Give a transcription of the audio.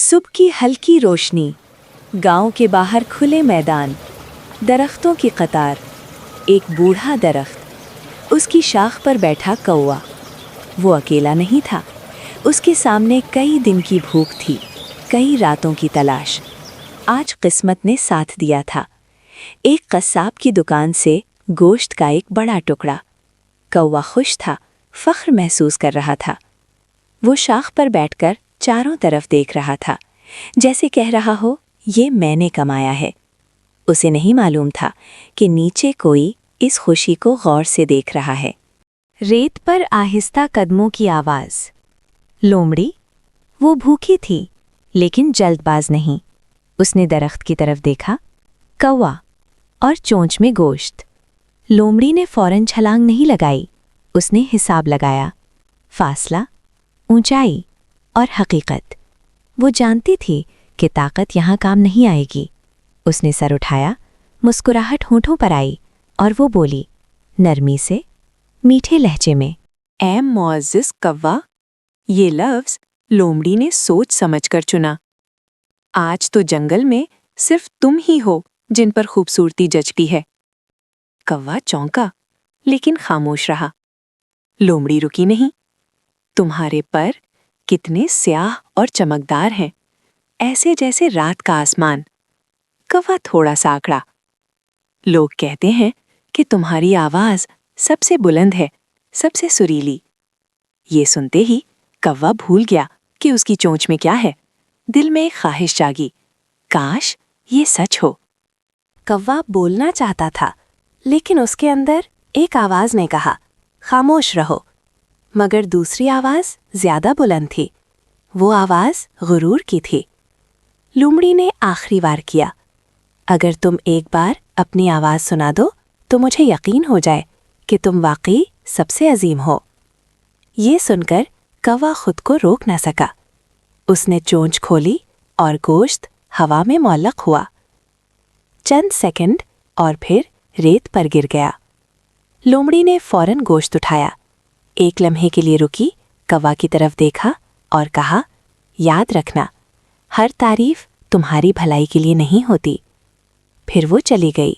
सुबह की हल्की रोशनी, गांव के बाहर खुले मैदान, दरख्तों की कतार, एक बूढ़ा दरख्त, उसकी शाख पर बैठा कौवा। वो अकेला नहीं था, उसके सामने कई दिन की भूख थी, कई रातों की तलाश। आज किस्मत ने साथ दिया था। एक कस्साब की दुकान से गोश्त का एक बड़ा टुकड़ा। कौवा खुश था, फख्र महसूस कर रहा था। वो शाख पर बैठकर चारों तरफ देख रहा था, जैसे कह रहा हो, ये मैंने कमाया है। उसे नहीं मालूम था कि नीचे कोई इस खुशी को गौर से देख रहा है। रेत पर आहिस्ता कदमों की आवाज़। लोमड़ी, वो भूखी थी, लेकिन जल्दबाज नहीं। उसने दरख्त की तरफ देखा, कौवा और चोंच में गोश्त। लोमड़ी ने फौरन छलांग नहीं लगाई, उसने हिसाब लगाया। फासला, ऊंचाई और हकीकत। वो जानती थी कि ताकत यहाँ काम नहीं आएगी। उसने सर उठाया, मुस्कुराहट होठों पर आई और वो बोली, नरमी से, मीठे लहजे में, ऐ मुअज़्ज़िज़ कौवा। ये लफ्ज़ लोमड़ी ने सोच समझकर चुना। आज तो जंगल में सिर्फ तुम ही हो जिन पर खूबसूरती जचती है। कौवा चौंका, लेकिन खामोश रहा। लोमड़ी रुकी नहीं। तुम्हारे पर कितने स्याह और चमकदार हैं, ऐसे जैसे रात का आसमान। कौवा थोड़ा सा आकड़ा। लोग कहते हैं कि तुम्हारी आवाज़ सबसे बुलंद है, सबसे सुरीली। ये सुनते ही कौवा भूल गया कि उसकी चोंच में क्या है। दिल में एक ख्वाहिश जागी, काश ये सच हो। कौवा बोलना चाहता था, लेकिन उसके अंदर एक आवाज़ ने कहा, खामोश रहो। मगर दूसरी आवाज़ ज़्यादा बुलंद थी। वो आवाज़ गुरूर की थी। लोमड़ी ने आखिरी बार किया, अगर तुम एक बार अपनी आवाज़ सुना दो तो मुझे यकीन हो जाए कि तुम वाकई सबसे अजीम हो। ये सुनकर कौवा खुद को रोक न सका। उसने चोंच खोली और गोश्त हवा में मुअल्लक हुआ। चंद सेकंड और फिर रेत पर गिर गया। लोमड़ी ने फौरन गोश्त उठाया, एक लम्हे के लिए रुकी, कौवा की तरफ देखा और कहा, याद रखना, हर तारीफ तुम्हारी भलाई के लिए नहीं होती। फिर वो चली गई।